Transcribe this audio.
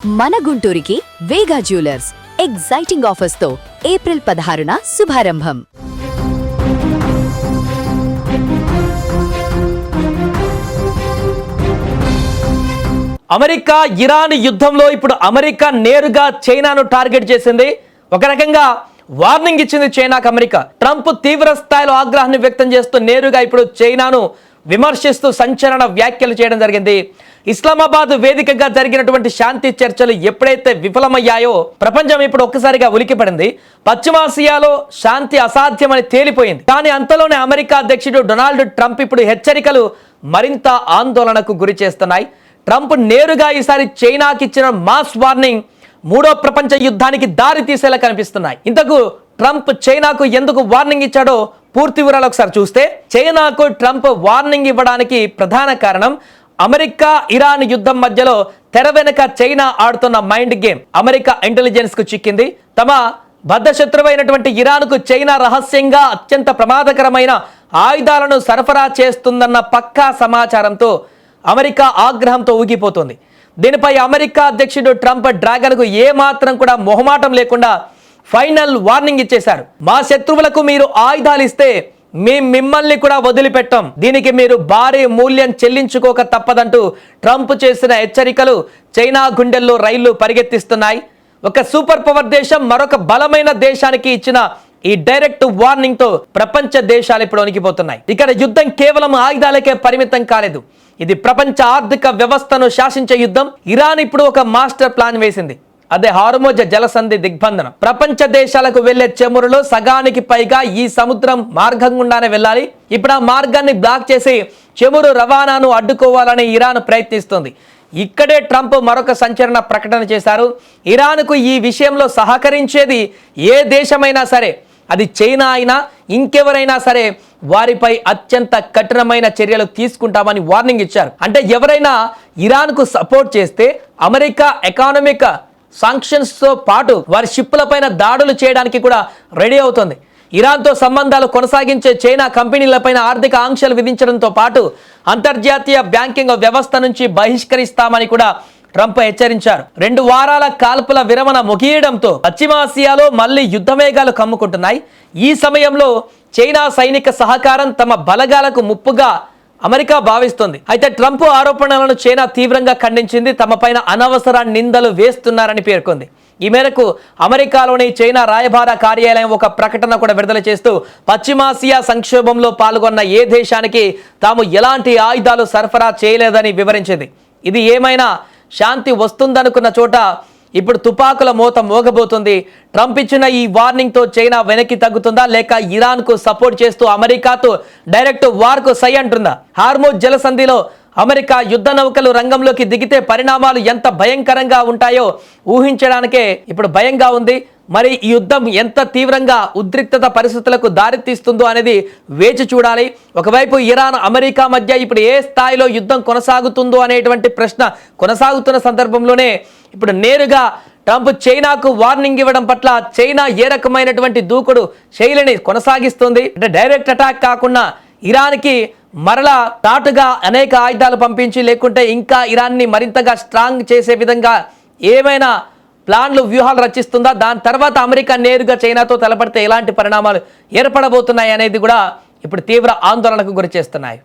మన గుంటూరుకి వేగా jewellers exciting offers తో April 16న శుభారంభం. America Iran యుద్ధంలో ఇప్పుడు అమెరికా నేరుగా చైనాను టార్గెట్ చేసింది. ఒక రకంగా వార్నింగ్ ఇచ్చింది చైనాకు అమెరికా. ట్రంప్ తీవ్ర స్థాయిలో ఆగ్రహాన్ని వ్యక్తం చేస్తూ నేరుగా ఇప్పుడు చైనాను విమర్శిస్తూ సంచలన వ్యాఖ్యలు చేయడం జరిగింది. ఇస్లామాబాద్ వేదికగా జరిగినటువంటి శాంతి చర్చలు ఎప్పుడైతే విఫలమయ్యాయో ప్రపంచం ఇప్పుడు ఒక్కసారిగా ఉలికిపడింది. పశ్చిమాసియాలో శాంతి అసాధ్యమని తేలిపోయింది. కానీ అంతలోనే అమెరికా అధ్యక్షుడు డొనాల్డ్ ట్రంప్ ఇప్పుడు హెచ్చరికలు మరింత ఆందోళనకు గురి చేస్తున్నాయి. ట్రంప్ నేరుగా ఈసారి చైనాకి ఇచ్చిన మాస్ వార్నింగ్ మూడో ప్రపంచ యుద్ధానికి దారి తీసేలా కనిపిస్తున్నాయి. ఇంతకు ట్రంప్ చైనాకు ఎందుకు వార్నింగ్ ఇచ్చాడో పూర్తి వివరాలు ఒకసారి చూస్తే, చైనాకు ట్రంప్ వార్నింగ్ ఇవ్వడానికి ప్రధాన కారణం అమెరికా ఇరాన్ యుద్ధం మధ్యలో తెర వెనుక చైనా ఆడుతున్న మైండ్ గేమ్ అమెరికా ఇంటెలిజెన్స్ కు చిక్కింది. తమ బద్ధశత్రువైనటువంటి ఇరాన్కు చైనా రహస్యంగా అత్యంత ప్రమాదకరమైన ఆయుధాలను సరఫరా చేస్తుందన్న పక్కా సమాచారంతో అమెరికా ఆగ్రహంతో ఊగిపోతుంది. దీనిపై అమెరికా అధ్యక్షుడు ట్రంప్ డ్రాగన్కు ఏమాత్రం కూడా మొహమాటం లేకుండా ఫైనల్ వార్నింగ్ ఇచ్చేశారు. మా శత్రువులకు మీరు ఆయుధాలు ఇస్తే మిమ్మల్ని కూడా వదిలిపెట్టాం, దీనికి మీరు భారీ మూల్యం చెల్లించుకోక తప్పదంటూ ట్రంప్ చేసిన హెచ్చరికలు చైనా గుండెల్లో రైళ్లు పరిగెత్తిస్తున్నాయి. ఒక సూపర్ పవర్ దేశం మరొక బలమైన దేశానికి ఇచ్చిన ఈ డైరెక్ట్ వార్నింగ్ తో ప్రపంచ దేశాలు ఇప్పుడు వణికిపోతున్నాయి. ఇక్కడ యుద్ధం కేవలం ఆయుధాలకే పరిమితం కాలేదు, ఇది ప్రపంచ ఆర్థిక వ్యవస్థను శాసించే యుద్ధం. ఇరాన్ ఇప్పుడు ఒక మాస్టర్ ప్లాన్ వేసింది, అదే హార్మోజ్ జలసంధి దిగ్బంధనం. ప్రపంచ దేశాలకు వెళ్లే చమురులో సగానికి పైగా ఈ సముద్రం మార్గం గుండానే వెళ్ళాలి. ఇప్పుడు ఆ మార్గాన్ని బ్లాక్ చేసి చమురు రవాణాను అడ్డుకోవాలని ఇరాన్ ప్రయత్నిస్తుంది. ఇక్కడే ట్రంప్ మరొక సంచలన ప్రకటన చేశారు. ఇరాన్కు ఈ విషయంలో సహకరించేది ఏ దేశమైనా సరే, అది చైనా అయినా ఇంకెవరైనా సరే, వారిపై అత్యంత కఠినమైన చర్యలు తీసుకుంటామని వార్నింగ్ ఇచ్చారు. అంటే ఎవరైనా ఇరాన్కు సపోర్ట్ చేస్తే అమెరికా ఎకానమిక్ సాంక్షన్స్ తో పాటు వారి షిప్పులపైన దాడులు చేయడానికి కూడా రెడీ అవుతుంది. ఇరాన్తో సంబంధాలు కొనసాగించే చైనా కంపెనీలపైన ఆర్థిక ఆంక్షలు విధించడంతో పాటు అంతర్జాతీయ బ్యాంకింగ్ వ్యవస్థ నుంచి బహిష్కరిస్తామని కూడా ట్రంప్ హెచ్చరించారు. 2 వారాల కాల్పుల విరమణ ముగియడంతో పశ్చిమాసియాలో మళ్లీ యుద్ధమేఘాలు కమ్ముకుంటున్నాయి. ఈ సమయంలో చైనా సైనిక సహకారం తమ బలగాలకు ముప్పుగా అమెరికా భావిస్తుంది. అయితే ట్రంప్ ఆరోపణలను చైనా తీవ్రంగా ఖండించింది. తమపైన అనవసర నిందలు వేస్తున్నారని పేర్కొంది. ఈ మేరకు అమెరికాలోని చైనా రాయబార కార్యాలయం ఒక ప్రకటన కూడా విడుదల చేస్తూ పశ్చిమాసియా సంక్షోభంలో పాల్గొన్న ఏ దేశానికి తాము ఎలాంటి ఆయుధాలు సరఫరా చేయలేదని వివరించింది. ఇది ఏమైనా శాంతి వస్తుందనుకున్న చోట ఇప్పుడు తుపాకుల మోత మోగబోతుంది. ట్రంప్ ఇచ్చిన ఈ వార్నింగ్ తో చైనా వెనక్కి తగ్గుతుందా, లేక ఇరాన్ కు సపోర్ట్ చేస్తూ అమెరికాతో డైరెక్ట్ వార్ కు సై అంటుందా? హార్మోజ్ జలసంధిలో అమెరికా యుద్ధ నౌకలు రంగంలోకి దిగితే పరిణామాలు ఎంత భయంకరంగా ఉంటాయో ఊహించడానికే ఇప్పుడు భయంగా ఉంది. మరి ఈ యుద్ధం ఎంత తీవ్రంగా ఉద్రిక్తత పరిస్థితులకు దారితీస్తుందో అనేది వేచి చూడాలి. ఒకవైపు ఇరాన్ అమెరికా మధ్య ఇప్పుడు ఏ స్థాయిలో యుద్ధం కొనసాగుతుందో అనేటువంటి ప్రశ్న కొనసాగుతున్న సందర్భంలోనే ఇప్పుడు నేరుగా ట్రంప్ చైనాకు వార్నింగ్ ఇవ్వడం పట్ల చైనా ఏ రకమైనటువంటి దూకుడు శైలిని కొనసాగిస్తుంది అంటే డైరెక్ట్ అటాక్ కాకుండా ఇరాన్కి మరలా తాటుగా అనేక ఆయుధాలు పంపించి, లేకుంటే ఇంకా ఇరాన్ని మరింతగా స్ట్రాంగ్ చేసే విధంగా ఏమైనా ప్లాన్లు వ్యూహాలు రచిస్తుందా? దాని తర్వాత అమెరికా నేరుగా చైనాతో తలపడితే ఎలాంటి పరిణామాలు ఏర్పడబోతున్నాయి అనేది కూడా ఇప్పుడు తీవ్ర ఆందోళనకు గురి చేస్తున్నాయి.